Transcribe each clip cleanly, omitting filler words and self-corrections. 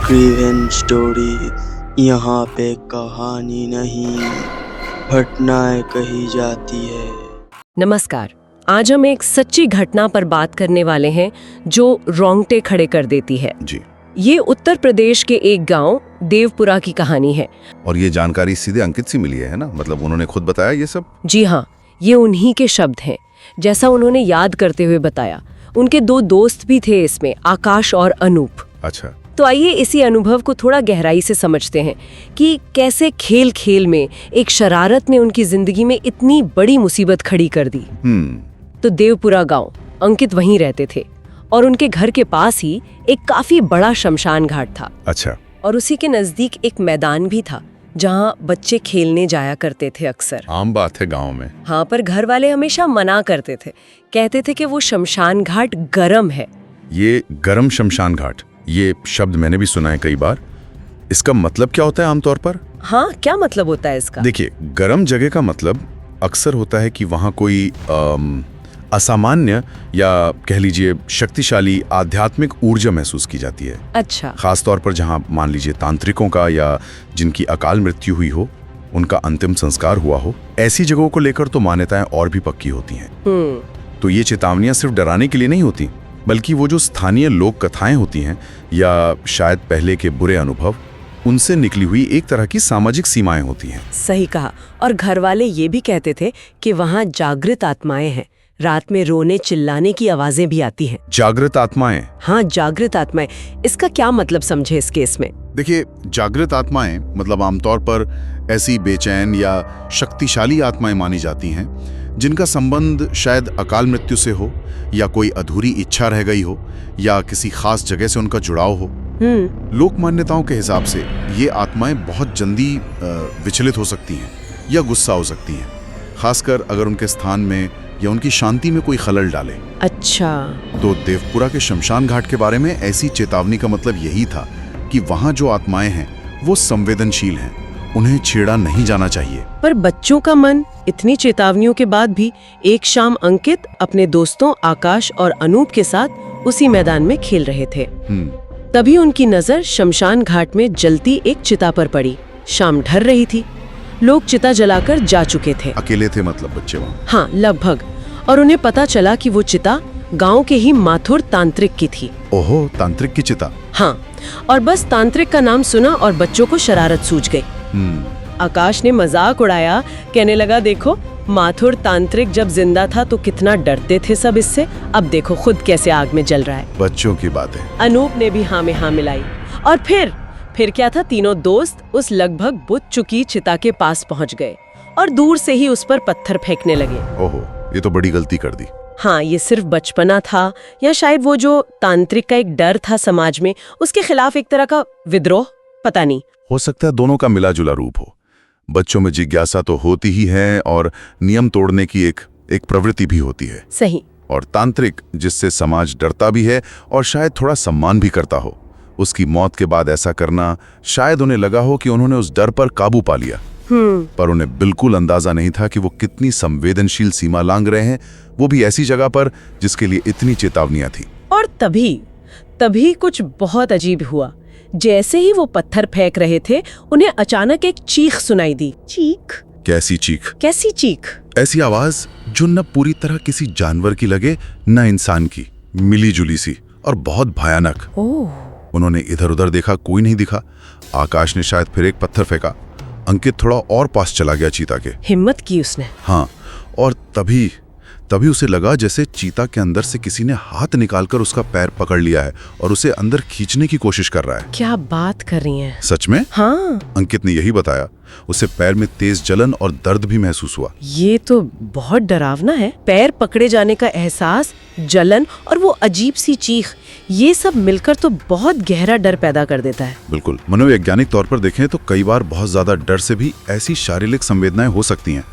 क्रिवेन story. यहाँ पे कहानी नहीं, घटनाएं कही जाती है। नमस्कार। आज हम एक सच्ची घटना पर बात करने वाले हैं जो रोंगटे खड़े कर देती है जी। ये उत्तर प्रदेश के एक गांव देवपुरा की कहानी है। और ये जानकारी सीधे अंकित से मिली है ना? मतलब उन्होंने खुद बताया ये सब? जी हाँ, ये उन्हीं के शब्द हैं। जैसा उन्होंने याद करते हुए बताया, उनके दो दोस्त भी थे इसमें, आकाश और अनूप। अच्छा। तो आइए इसी अनुभव को थोड़ा गहराई से समझते हैं कि कैसे खेल खेल में एक शरारत ने उनकी जिंदगी में इतनी बड़ी मुसीबत खड़ी कर दी। तो देवपुरा गांव, अंकित वहीं रहते थे और उनके घर के पास ही एक काफी बड़ा शमशान घाट था। अच्छा। और उसी के नजदीक एक मैदान भी था जहां बच्चे खेलने जाया करते थे अक्सर। आम बात है गांव में। हाँ, पर घर वाले हमेशा मना करते थे, कहते थे कि वो शमशान घाट गर्म है। ये गर्म शमशान घाट, ये शब्द मैंने भी सुना है कई बार। इसका मतलब क्या होता है आमतौर पर? हाँ, क्या मतलब होता है इसका? देखिए, गर्म जगह का मतलब अक्सर होता है कि वहाँ कोई असामान्य या कह लीजिए शक्तिशाली आध्यात्मिक ऊर्जा महसूस की जाती है। अच्छा। खासतौर पर जहाँ मान लीजिए तांत्रिकों का या जिनकी अकाल मृत्यु हुई हो, उनका अंतिम संस्कार हुआ हो, ऐसी जगहों को लेकर तो मान्यताएं और भी पक्की होती हैं। तो ये चेतावनियां सिर्फ डराने के लिए नहीं होती, बल्कि वो जो स्थानीय लोक कथाएं होती हैं या शायद पहले के बुरे अनुभव, उनसे निकली हुई एक तरह की सामाजिक सीमाएं होती हैं। सही कहा। और घर वाले ये भी कहते थे कि वहाँ जागृत आत्माएं हैं, रात में रोने चिल्लाने की आवाजें भी आती हैं। जागृत आत्माएं? हाँ, जागृत आत्माएं। इसका क्या मतलब समझे इस केस में? देखिए, जागृत आत्माएं मतलब आमतौर पर ऐसी बेचैन या शक्तिशाली आत्माएं मानी जाती हैं जिनका संबंध शायद अकाल मृत्यु से हो, या कोई अधूरी इच्छा रह गई हो, या किसी खास जगह से उनका जुड़ाव हो। लोक मान्यताओं के हिसाब से ये आत्माएं बहुत जल्दी विचलित हो सकती हैं या गुस्सा हो सकती हैं, खासकर अगर उनके स्थान में या उनकी शांति में कोई खलल डाले। अच्छा। तो देवपुरा के शमशान घाट के बारे में ऐसी चेतावनी का मतलब यही था कि वहाँ जो आत्माएं हैं वो संवेदनशील हैं, उन्हें छेड़ा नहीं जाना चाहिए। पर बच्चों का मन इतनी चेतावनियों के बाद भी एक शाम अंकित अपने दोस्तों आकाश और अनूप के साथ उसी मैदान में खेल रहे थे। तभी उनकी नजर शमशान घाट में जलती एक चिता पर पड़ी। शाम ढल रही थी, लोग चिता जलाकर जा चुके थे। अकेले थे मतलब बच्चे वहाँ? हाँ, लगभग। और उन्हें पता चला कि वो चिता गांव के ही माथुर तांत्रिक की थी। ओहो, तांत्रिक की चिता? हाँ, और बस तांत्रिक का नाम सुना और बच्चों को शरारत सूझ गई। आकाश ने मजाक उड़ाया, कहने लगा, देखो माथुर तांत्रिक जब जिंदा था तो कितना डरते थे सब इससे, अब देखो खुद कैसे आग में जल रहा है। बच्चों की बात है। अनूप ने भी हाँ में हाँ मिलाई। और फिर क्या था, तीनों दोस्त उस लगभग बुझ चुकी चिता के पास पहुंच गए और दूर से ही उस पर पत्थर फेंकने लगे। ओहो, ये तो बड़ी गलती कर दी। हाँ, ये सिर्फ बचपना था या शायद वो जो तांत्रिक का एक डर था समाज में, उसके खिलाफ एक तरह का विद्रोह, पता नहीं। हो सकता है दोनों का मिला जुला रूप हो। बच्चों में जिज्ञासा तो होती ही है और नियम तोड़ने की एक प्रवृत्ति भी होती है। सही। और तांत्रिक, जिससे समाज डरता भी है और शायद थोड़ा सम्मान भी करता हो, उसकी मौत के बाद ऐसा करना, शायद उन्हें लगा हो कि उन्होंने उस डर पर काबू पा लिया। पर उन्हें बिल्कुल अंदाजा नहीं था कि वो कितनी संवेदनशील सीमा लांघ रहे हैं, वो भी ऐसी जगह पर जिसके लिए इतनी चेतावनियां थी। और तभी कुछ बहुत अजीब हुआ। जैसे ही वो पत्थर फेंक रहे थे, उन्हें अचानक एक चीख सुनाई दी। चीख? कैसी चीख? कैसी चीख? ऐसी आवाज जो न पूरी तरह किसी जानवर की लगे, न इंसान की, मिली जुली सी और बहुत भयानक। उन्होंने इधर उधर देखा, कोई नहीं दिखा। आकाश ने शायद फिर एक पत्थर फेंका। अंकित थोड़ा और पास चला गया चीता के। हिम्मत की उसने। हाँ, और तभी उसे लगा जैसे चीता के अंदर से किसी ने हाथ निकालकर उसका पैर पकड़ लिया है और उसे अंदर खींचने की कोशिश कर रहा है। क्या बात कर रही हैं? सच में? हाँ। अंकित ने यही बताया। उसे पैर में तेज जलन और दर्द भी महसूस हुआ। ये तो बहुत डरावना है। पैर पकड़े जाने का एहसास, जलन और वो अजीब सी चीख, ये सब मिलकर तो बहुत गहरा डर पैदा कर देता है। बिल्कुल। मनोवैज्ञानिक तौर पर देखें तो कई बार बहुत ज्यादा डर से भी ऐसी शारीरिक संवेदनाएं हो सकती हैं,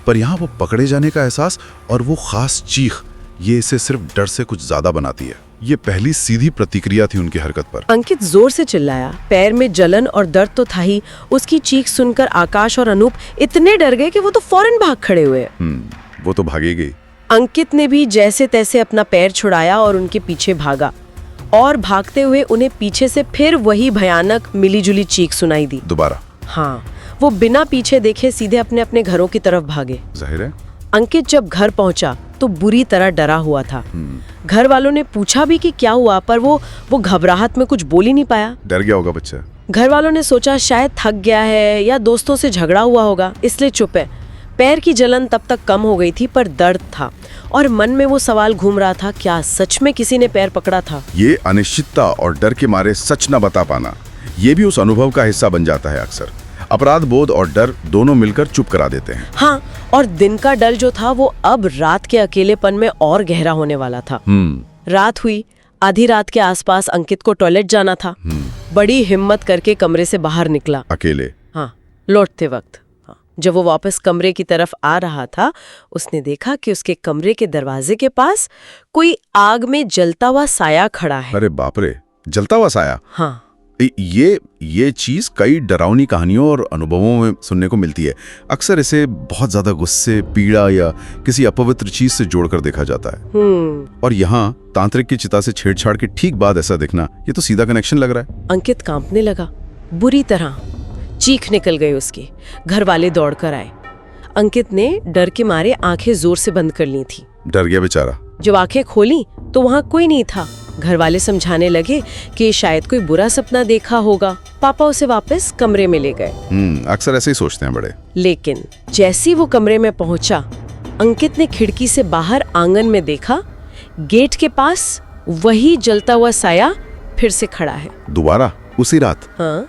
पर यहाँ वो पकड़े जाने का एहसास और वो खास चीख, ये इसे सिर्फ डर से कुछ ज्यादा बनाती है। ये पहली सीधी प्रतिक्रिया थी उनकी हरकत पर। अंकित जोर से चिल्लाया। पैर में जलन और दर्द तो था ही, उसकी चीख सुनकर आकाश और अनूप इतने डर गए कि वो तो फौरन भाग खड़े हुए। वो तो भागेगी। अंकित ने भी जैसे तैसे अपना पैर छुड़ाया और उनके पीछे भागा। और भागते हुए उन्हें पीछे से फिर वही भयानक मिलीजुली चीख सुनाई दी। दोबारा? हाँ, वो बिना पीछे देखे सीधे अपने अपने घरों की तरफ भागे। जाहिर है। अंकित जब घर पहुंचा तो बुरी तरह डरा हुआ था। घर वालों ने पूछा भी कि क्या हुआ, पर वो घबराहट में कुछ बोल ही नहीं पाया। डर गया होगा बच्चा। घर वालों ने सोचा शायद थक गया है या दोस्तों से झगड़ा हुआ होगा, इसलिए चुप है। पैर की जलन तब तक कम हो गई थी, पर दर्द था और मन में वो सवाल घूम रहा था, क्या सच में किसी ने पैर पकड़ा था? ये अनिश्चितता और डर के मारे सच न बता पाना, ये भी उस अनुभव का हिस्सा बन जाता है। अक्सर अपराध बोध और डर दोनों मिलकर चुप करा देते हैं। हाँ, और दिन का डर जो था वो अब रात के अकेलेपन में और गहरा होने वाला था। रात हुई, आधी रात के आसपास अंकित को टॉयलेट जाना था। बड़ी हिम्मत करके कमरे से बाहर निकला, अकेले। हाँ, लौटते वक्त। जब वो वापस कमरे की तरफ आ रहा था, उसने देखा कि उसके कमरे के दरवाजे के पास कोई आग में जलता हुआ साया खड़ा है। अरे बाप रे, जलता हुआ साया? हाँ। ये चीज कई डरावनी कहानियों और अनुभवों में सुनने को मिलती है। अक्सर इसे बहुत ज्यादा गुस्से, पीड़ा या किसी अपवित्र चीज से जोड़कर देखा जाता है। और यहाँ तांत्रिक की चिता से छेड़छाड़ के ठीक बाद ऐसा दिखना, ये तो सीधा कनेक्शन लग रहा है। अंकित कांपने लगा, बुरी तरह चीख निकल गई उसकी। घर वाले दौड़कर आए। अंकित ने डर के मारे आंखें जोर से बंद कर ली थी। डर गया बेचारा। जब आंखें खोली तो वहाँ कोई नहीं था। घर वाले समझाने लगे कि शायद कोई बुरा सपना देखा होगा। पापा उसे वापस कमरे में ले गए। अक्सर ऐसे ही सोचते हैं बड़े। लेकिन जैसे वो कमरे में पहुंचा, अंकित ने खिड़की से बाहर आंगन में देखा, गेट के पास वही जलता हुआ साया फिर से खड़ा है। दोबारा? उसी रात? हाँ।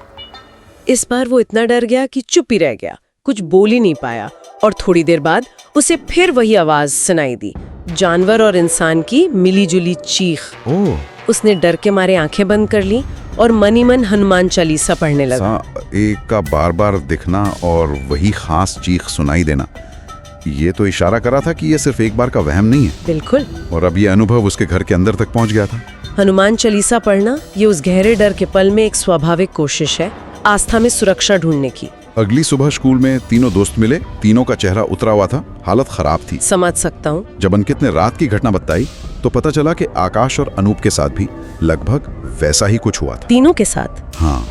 इस बार वो इतना डर गया कि चुप ही रह गया, कुछ बोल ही नहीं पाया। और थोड़ी देर बाद उसे फिर वही आवाज सुनाई दी, जानवर और इंसान की मिलीजुली चीख। उसने डर के मारे आंखें बंद कर ली और मन ही मन हनुमान चालीसा पढ़ने लगा। एक का बार बार दिखना और वही खास चीख सुनाई देना, ये तो इशारा करा था कि ये सिर्फ एक बार का वहम नहीं है। बिल्कुल। और अब ये अनुभव उसके घर के अंदर तक पहुंच गया था। हनुमान चालीसा पढ़ना ये उस गहरे डर के पल में एक स्वाभाविक कोशिश है, आस्था में सुरक्षा ढूंढने की। अगली सुबह स्कूल में तीनों दोस्त मिले। तीनों का चेहरा उतरा हुआ था, हालत खराब थी। समझ सकता हूँ। जब अंकित ने रात की घटना बताई तो पता चला कि आकाश और अनूप के साथ भी लगभग वैसा ही कुछ हुआ था। तीनों के साथ? हाँ।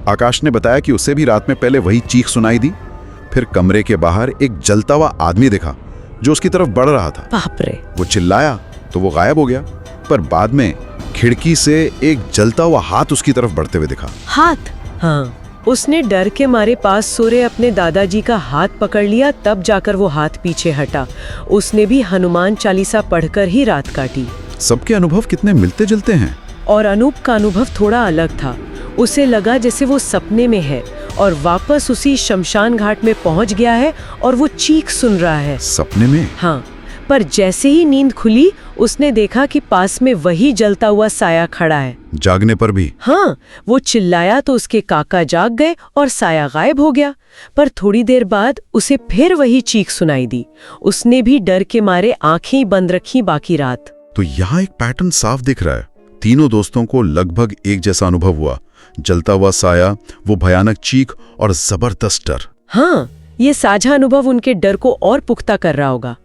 आकाश ने बताया कि उसे भी रात में पहले वही चीख सुनाई दी, फिर कमरे के बाहर एक जलता हुआ आदमी देखा जो उसकी तरफ बढ़ रहा था। बाप रे। वो चिल्लाया तो वो गायब हो गया, पर बाद में खिड़की से एक जलता हुआ हाथ उसकी तरफ बढ़ते हुए दिखा। हाथ? हाँ। उसने डर के मारे पास सो रहे अपने दादाजी का हाथ पकड़ लिया, तब जाकर वो हाथ पीछे हटा। उसने भी हनुमान चालीसा पढ़कर ही रात काटी। सबके अनुभव कितने मिलते जुलते हैं। और अनूप का अनुभव थोड़ा अलग था। उसे लगा जैसे वो सपने में है और वापस उसी शमशान घाट में पहुंच गया है और वो चीख सुन रहा है। सपने में? हाँ, पर जैसे ही नींद खुली उसने देखा कि पास में वही जलता हुआ साया खड़ा है। जागने पर भी? हाँ, वो चिल्लाया तो उसके काका जाग गए और साया गायब हो गया। पर थोड़ी देर बाद उसे फिर वही चीख सुनाई दी। उसने भी डर के मारे आंखें बंद रखी बाकी रात। तो यहाँ एक पैटर्न साफ दिख रहा है। तीनों दोस्तों को लगभग एक जैसा अनुभव हुआ, जलता हुआ साया, वो भयानक चीख और जबरदस्त डर। हाँ, ये साझा अनुभव उनके डर को और पुख्ता कर रहा होगा।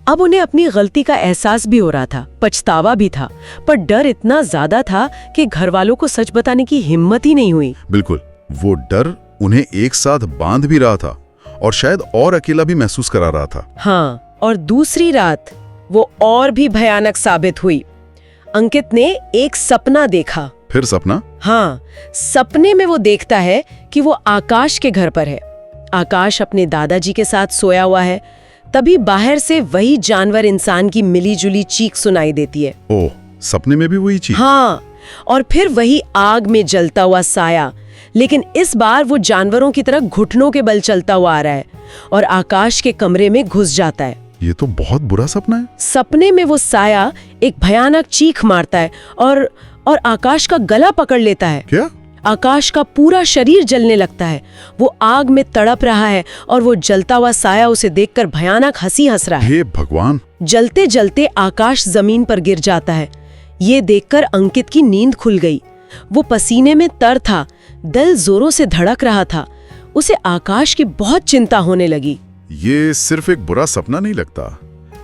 अब उन्हें अपनी गलती का एहसास भी हो रहा था, पछतावा भी था, पर डर इतना ज्यादा था कि घर वालों को सच बताने की हिम्मत ही नहीं हुई। बिल्कुल, वो डर उन्हें एक साथ बांध भी रहा था और शायद और अकेला भी महसूस करा रहा था। हाँ, और दूसरी रात वो और भी भयानक साबित हुई। अंकित ने एक सपना देखा। फिर सपना? हाँ, सपने में वो देखता है कि वो आकाश के घर पर है। आकाश अपने दादाजी के साथ सोया हुआ है। तभी बाहर से वही जानवर इंसान की मिलीजुली चीख सुनाई देती है। ओह, सपने में भी वही चीख? हाँ, और फिर वही आग में जलता हुआ साया, लेकिन इस बार वो जानवरों की तरह घुटनों के बल चलता हुआ आ रहा है और आकाश के कमरे में घुस जाता है। ये तो बहुत बुरा सपना है। सपने में वो साया एक भयानक चीख मारता है और आकाश का गला पकड़ लेता है। क्या? आकाश का पूरा शरीर जलने लगता है। वो आग में तड़प रहा है और वो जलता हुआ साया उसे देखकर भयानक हंसी हंस रहा है। हे भगवान! जलते जलते आकाश जमीन पर गिर जाता है। ये देखकर अंकित की नींद खुल गई। वो पसीने में तर था, दिल जोरों से धड़क रहा था। उसे आकाश की बहुत चिंता होने लगी। ये सिर्फ एक बुरा सपना नहीं लगता,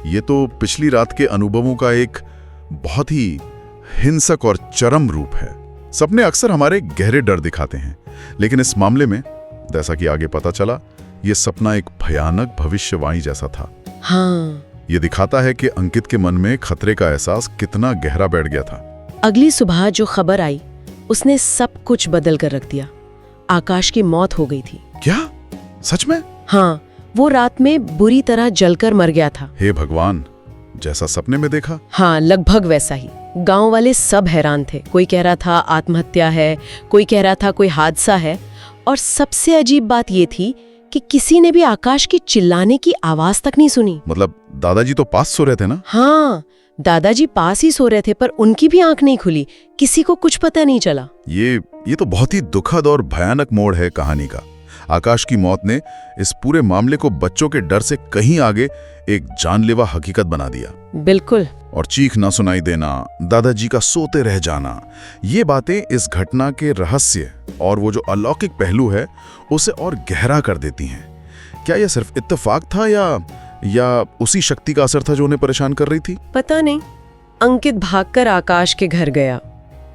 ये तो पिछली रात के अनुभवों का एक बहुत ही हिंसक और चरम रूप है। सपने अक्सर हमारे गहरे डर दिखाते हैं, लेकिन इस मामले में जैसा कि आगे पता चला, ये सपना एक भयानक भविष्यवाणी जैसा था। हाँ। ये दिखाता है कि अंकित के मन में खतरे का एहसास कितना गहरा बैठ गया था। अगली सुबह जो खबर आई उसने सब कुछ बदल कर रख दिया। आकाश की मौत हो गई थी। क्या? सच में? हाँ, वो रात में बुरी तरह जलकर मर गया था। हे भगवान, जैसा सपने में देखा? हाँ, लगभग वैसा ही। गांव वाले सब हैरान थे। कोई कह रहा था आत्महत्या है, कोई कह रहा था कोई हादसा है, और सबसे अजीब बात ये थी कि किसी ने भी आकाश की चिल्लाने की आवाज तक नहीं सुनी। मतलब दादाजी तो पास सो रहे थे ना? हाँ, दादाजी पास ही सो रहे थे, पर उनकी भी आंख नहीं खुली। किसी को कुछ पता नहीं चला। ये तो बहुत ही दुखद और भयानक मोड़ है कहानी का। आकाश की मौत ने इस पूरे मामले को बच्चों के डर से कहीं आगे एक जानलेवा हकीकत बना दिया। बिल्कुल। और चीख ना सुनाई देना, दादाजी का सोते रह जाना, ये बातें इस घटना के रहस्य और वो जो अलौकिक पहलू है उसे और गहरा कर देती हैं। क्या यह सिर्फ इत्तेफाक था या उसी शक्ति का असर था जो उन्हें परेशान कर रही थी? पता नहीं। अंकित भागकर आकाश के घर गया।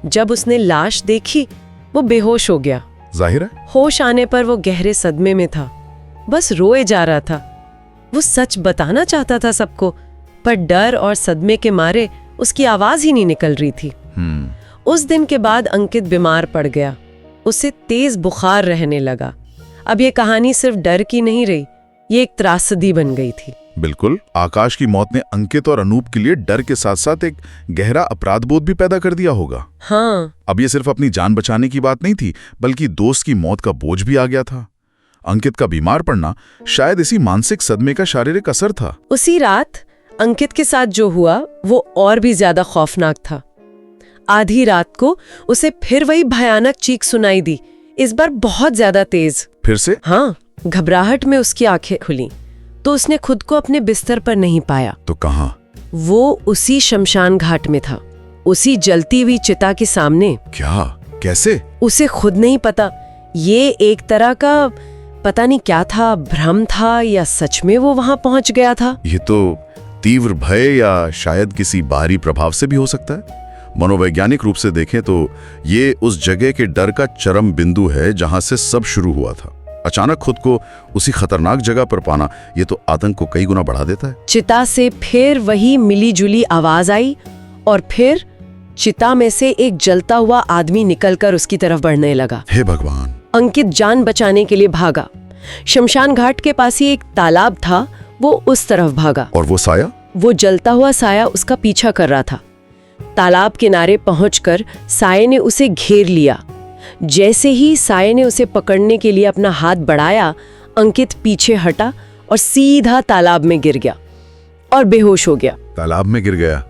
जब उसने लाश देखी, वो बेहोश हो गया। जाहिर है। होश आने पर वो गहरे सदमे में था, बस रोए जा रहा था। वो सच बताना चाहता था सबको, पर डर और सदमे के मारे उसकी आवाज ही नहीं निकल रही थी। उस दिन के बाद अंकित बीमार पड़ गया। उसे तेज बुखार रहने लगा। अब ये कहानी सिर्फ डर की नहीं रही, ये एक त्रासदी बन गई थी। बिल्कुल। आकाश की मौत ने अंकित और अनूप के लिए डर के साथ साथ एक गहरा अपराध बोध भी पैदा कर दिया होगा। हाँ। अब ये सिर्फ अपनी जान बचाने की बात नहीं थी, बल्कि दोस्त की मौत का बोझ भी आ गया था। अंकित का बीमार पड़ना शायद इसी मानसिक सदमे का शारीरिक असर था। उसी रात अंकित के साथ जो हुआ वो और भी ज्यादा खौफनाक था। आधी रात को उसे फिर वही भयानक चीख सुनाई दी, इस बार बहुत ज्यादा तेज। फिर से? हाँ। घबराहट में उसकी आंखें खुली तो उसने खुद को अपने बिस्तर पर नहीं पाया। तो कहाँ? वो उसी शमशान घाट में था, उसी जलती हुई चिता के सामने। क्या? कैसे? उसे खुद नहीं पता। ये एक तरह का पता नहीं क्या था, भ्रम था या सच में वो वहां पहुंच गया था। ये तो तीव्र भय या शायद किसी बाहरी प्रभाव से भी हो सकता है। मनोवैज्ञानिक रूप से देखें तो ये उस जगह के डर का चरम बिंदु है जहां से सब शुरू हुआ था। अचानक खुद को उसी खतरनाक जगह पर पाना, ये तो आतंक को कई गुना बढ़ा देता है। चिता से फिर वही मिली जुली आवाज आई और फिर चिता में से एक जलता हुआ आदमी निकलकर उसकी तरफ बढ़ने लगा। हे भगवान! अंकित जान बचाने के लिए भागा। शमशान घाट के पास ही एक तालाब था, वो उस तरफ भागा। और वो साया? वो जलता हुआ साया उसका पीछा कर रहा था। तालाब किनारे पहुंचकर साये ने उसे घेर लिया। जैसे ही साये ने उसे पकड़ने के लिए अपना हाथ बढ़ाया, अंकित पीछे हटा और सीधा तालाब में गिर गया और बेहोश हो गया। तालाब में गिर गया?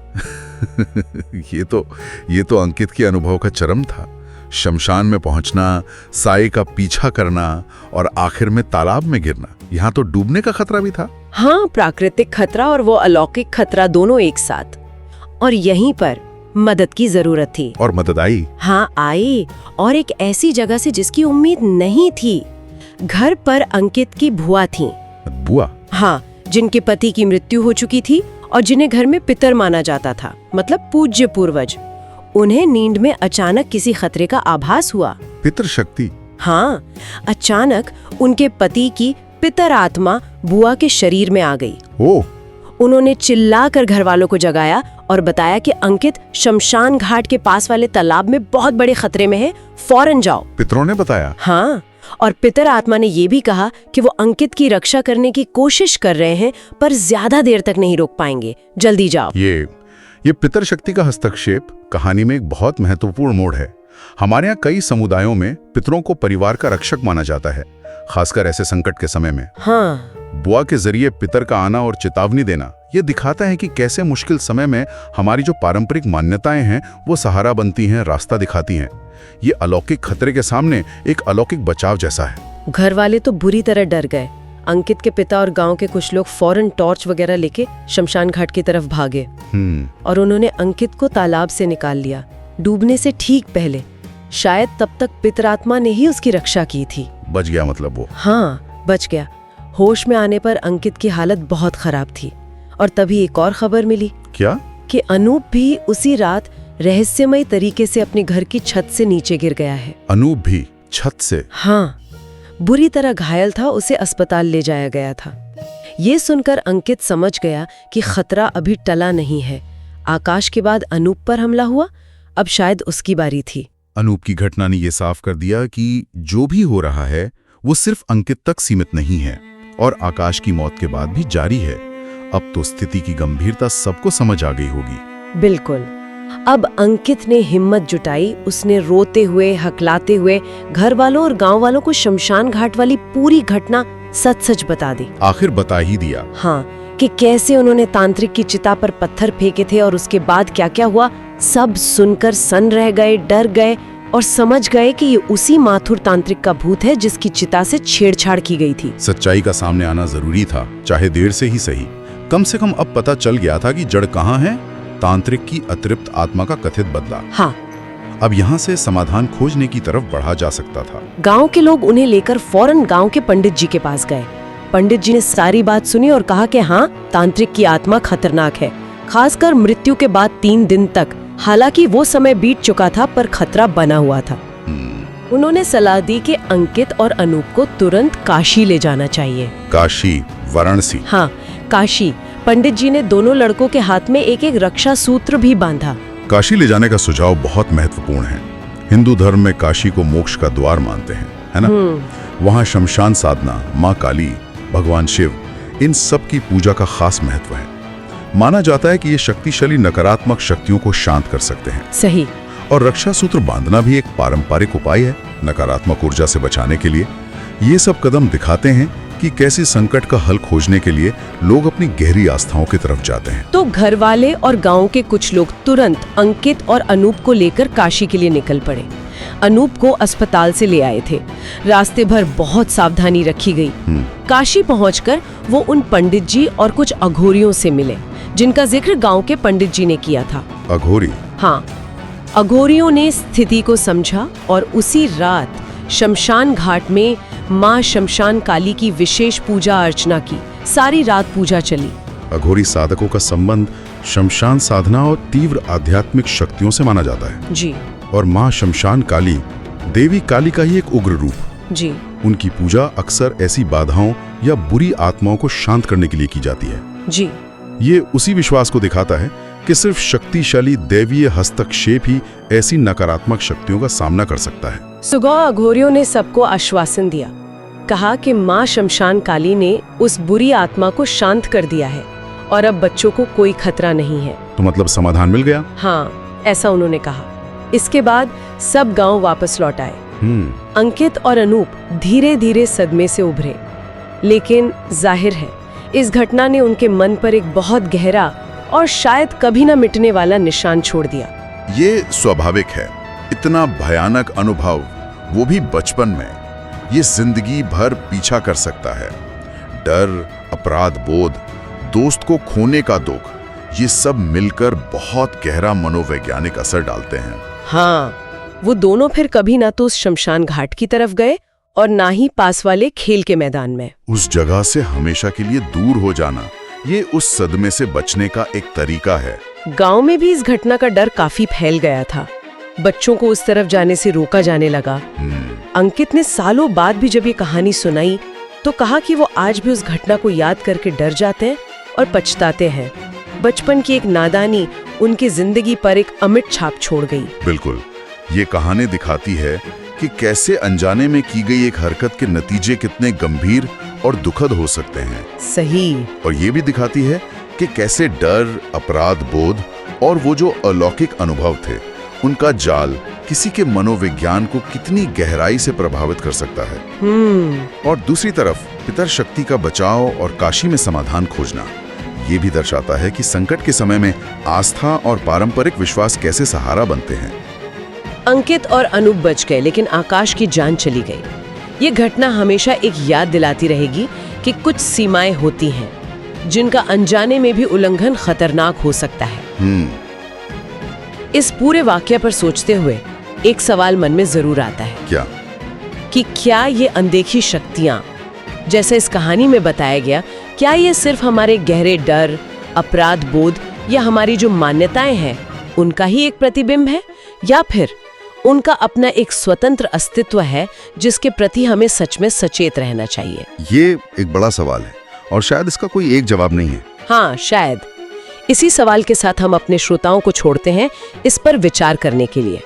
ये तो अंकित के अनुभव का चरम था। शमशान में पहुंचना, साये का पीछा करना और आखिर में तालाब में गिरना। यहाँ तो डूबने का खतरा भी था। हाँ, प्राकृतिक खतरा और वो अलौकिक खतरा दोनों एक साथ। और यहीं पर मदद की जरूरत थी। और मदद आई? हाँ, आई, और एक ऐसी जगह से जिसकी उम्मीद नहीं थी। घर पर अंकित की बुआ थी। बुआ? हाँ, जिनके पति की मृत्यु हो चुकी थी और जिन्हें घर में पितर माना जाता था, मतलब पूज्य पूर्वज। उन्हें नींद में अचानक किसी खतरे का आभास हुआ। पितर शक्ति? हाँ, अचानक उनके पति की पितर आत्मा बुआ के शरीर में आ गई। ओह! उन्होंने चिल्लाकर घर वालों को जगाया और बताया कि अंकित शमशान घाट के पास वाले तालाब में बहुत बड़े खतरे में है, फौरन जाओ। पितरों ने बताया? हाँ, और पितर आत्मा ने ये भी कहा कि वो अंकित की रक्षा करने की कोशिश कर रहे हैं, पर ज्यादा देर तक नहीं रोक पाएंगे, जल्दी जाओ। ये पितर शक्ति का हस्तक्षेप कहानी में एक बहुत महत्वपूर्ण मोड़ है। हमारे यहाँ कई समुदायों में पितरों को परिवार का रक्षक माना जाता है, खासकर ऐसे संकट के समय में। हाँ। बुआ के जरिए पितर का आना और चेतावनी देना, ये दिखाता है कि कैसे मुश्किल समय में हमारी जो पारंपरिक मान्यताएं हैं वो सहारा बनती हैं, रास्ता दिखाती हैं। ये अलौकिक खतरे के सामने एक अलौकिक बचाव जैसा है। घर वाले तो बुरी तरह डर गए। अंकित के पिता और गांव के कुछ लोग फौरन टॉर्च वगैरह लेके शमशान घाट की तरफ भागे और उन्होंने अंकित को तालाब से निकाल लिया, डूबने से ठीक पहले। शायद तब तक पितरात्मा ने ही उसकी रक्षा की थी। बच गया मतलब वो? हाँ, बच गया। होश में आने पर अंकित की हालत बहुत खराब थी और तभी एक और खबर मिली। क्या? कि अनूप भी उसी रात रहस्यमय तरीके से अपने घर की छत से नीचे गिर गया है। अनूप भी छत से? हाँ, बुरी तरह घायल था, उसे अस्पताल ले जाया गया था। ये सुनकर अंकित समझ गया कि खतरा अभी टला नहीं है। आकाश के बाद अनूप पर हमला हुआ, अब शायद उसकी बारी थी। अनूप की घटना ने यह साफ कर दिया कि जो भी हो रहा है वो सिर्फ अंकित तक सीमित नहीं है और आकाश की मौत के बाद भी जारी है। अब तो स्थिति की गंभीरता सबको समझ आ गई होगी। बिल्कुल। अब अंकित ने हिम्मत जुटाई। उसने रोते हुए, हकलाते हुए घर वालों और गांव वालों को शमशान घाट वाली पूरी घटना सच सच बता दी। आखिर बता ही दिया। हाँ, कि कैसे उन्होंने तांत्रिक की चिता पर पत्थर फेंके थे और उसके बाद क्या क्या हुआ। सब सुनकर सन रह गए, डर गए और समझ गए कि ये उसी माथुर तांत्रिक का भूत है जिसकी चिता से छेड़छाड़ की गई थी। सच्चाई का सामने आना जरूरी था, चाहे देर से ही सही। कम से कम अब पता चल गया था कि जड़ कहाँ है। तांत्रिक की अतृप्त आत्मा का कथित बदला। हाँ, अब यहाँ से समाधान खोजने की तरफ बढ़ा जा सकता था। गांव के लोग उन्हें लेकर फौरन गांव के पंडित जी के पास गए। पंडित जी ने सारी बात सुनी और कहा कि हाँ, तांत्रिक की आत्मा खतरनाक है, खासकर मृत्यु के बाद 3 दिन तक। हालांकि वो समय बीत चुका था पर खतरा बना हुआ था। उन्होंने सलाह दी कि अंकित और अनूप को तुरंत काशी ले जाना चाहिए। काशी, वाराणसी? हाँ, काशी। पंडित जी ने दोनों लड़कों के हाथ में एक एक रक्षा सूत्र भी बांधा। काशी ले जाने का सुझाव बहुत महत्वपूर्ण है। हिंदू धर्म में काशी को मोक्ष का द्वार मानते हैं, है ना? वहाँ शमशान साधना, माँ काली, भगवान शिव, इन सब की पूजा का खास महत्व है। माना जाता है कि ये शक्तिशाली नकारात्मक शक्तियों को शांत कर सकते हैं। सही। और रक्षा सूत्र बांधना भी एक पारंपरिक उपाय है नकारात्मक ऊर्जा से बचाने के लिए। ये सब कदम दिखाते हैं कि कैसे संकट का हल खोजने के लिए लोग अपनी गहरी आस्थाओं की तरफ जाते हैं। तो घर वाले और गांव के कुछ लोग तुरंत अंकित और अनूप को लेकर काशी के लिए निकल पड़े। अनूप को अस्पताल से ले आए थे। रास्ते भर बहुत सावधानी रखी गई। काशी पहुंचकर वो उन पंडित जी और कुछ अघोरियों से मिले जिनका जिक्र गांव के पंडित जी ने किया था। अघोरी? हाँ, अघोरियों ने स्थिति को समझा और उसी रात शमशान घाट में माँ शमशान काली की विशेष पूजा अर्चना की। सारी रात पूजा चली। अघोरी साधकों का संबंध शमशान साधना और तीव्र आध्यात्मिक शक्तियों से माना जाता है। जी। और माँ शमशान काली देवी काली का ही एक उग्र रूप। जी। उनकी पूजा अक्सर ऐसी बाधाओं या बुरी आत्माओं को शांत करने के लिए की जाती है। जी। ये उसी विश्वास को दिखाता है कि सिर्फ शक्तिशाली दैवीय हस्तक्षेप ही ऐसी नकारात्मक शक्तियों का सामना कर सकता है। सुगौ अघोरियों ने सबको आश्वासन दिया। कहा कि माँ शमशान काली ने उस बुरी आत्मा को शांत कर दिया है और अब बच्चों को कोई खतरा नहीं है। तो मतलब समाधान मिल गया? हाँ, ऐसा उन्होंने कहा। इसके बाद सब गांव वापस लौट आए। अंकित और अनूप धीरे धीरे सदमे से उभरे, लेकिन जाहिर है इस घटना ने उनके मन पर एक बहुत गहरा और शायद कभी न मिटने वाला निशान छोड़ दिया। ये स्वाभाविक है। इतना भयानक अनुभव, वो भी बचपन में, ये जिंदगी भर पीछा कर सकता है। डर, अपराध बोध, दोस्त को खोने का दुख, ये सब मिलकर बहुत गहरा मनोवैज्ञानिक असर डालते हैं। हाँ, वो दोनों फिर कभी ना तो उस शमशान घाट की तरफ गए और ना ही पास वाले खेल के मैदान में। उस जगह से हमेशा के लिए दूर हो जाना, ये उस सदमे से बचने का एक तरीका है। गांव में भी इस घटना का डर काफी फैल गया था। बच्चों को उस तरफ जाने से रोका जाने लगा। अंकित ने सालों बाद भी जब ये कहानी सुनाई तो कहा कि वो आज भी उस घटना को याद करके डर जाते हैं और पछताते हैं। बचपन की एक नादानी उनकी जिंदगी पर एक अमिट छाप छोड़ गई। बिल्कुल, ये कहानी दिखाती है कि कैसे अनजाने में की गई एक हरकत के नतीजे कितने गंभीर और दुखद हो सकते हैं। सही। और ये भी दिखाती है कि कैसे डर, अपराध बोध और वो जो अलौकिक अनुभव थे, उनका जाल किसी के मनोविज्ञान को कितनी गहराई से प्रभावित कर सकता है। और दूसरी तरफ पितर शक्ति का बचाव और काशी में समाधान खोजना, ये भी दर्शाता है कि संकट के समय में आस्था और पारंपरिक विश्वास कैसे सहारा बनते हैं। अंकित और अनूप बच गए, लेकिन आकाश की जान चली गई। ये घटना हमेशा एक याद दिलाती रहेगी कि कुछ सीमाएं होती हैं जिनका अनजाने में भी उल्लंघन खतरनाक हो सकता है। इस पूरे वाकये पर सोचते हुए एक सवाल मन में जरूर आता है। क्या? कि क्या ये अनदेखी शक्तियां, जैसे इस कहानी में बताया गया, क्या ये सिर्फ हमारे गहरे डर, अपराध बोध या हमारी जो मान्यताएं हैं उनका ही एक प्रतिबिंब है, या फिर उनका अपना एक स्वतंत्र अस्तित्व है जिसके प्रति हमें सच में सचेत रहना चाहिए? ये एक बड़ा सवाल है और शायद इसका कोई एक जवाब नहीं है। हाँ, शायद। इसी सवाल के साथ हम अपने श्रोताओं को छोड़ते हैं इस पर विचार करने के लिए।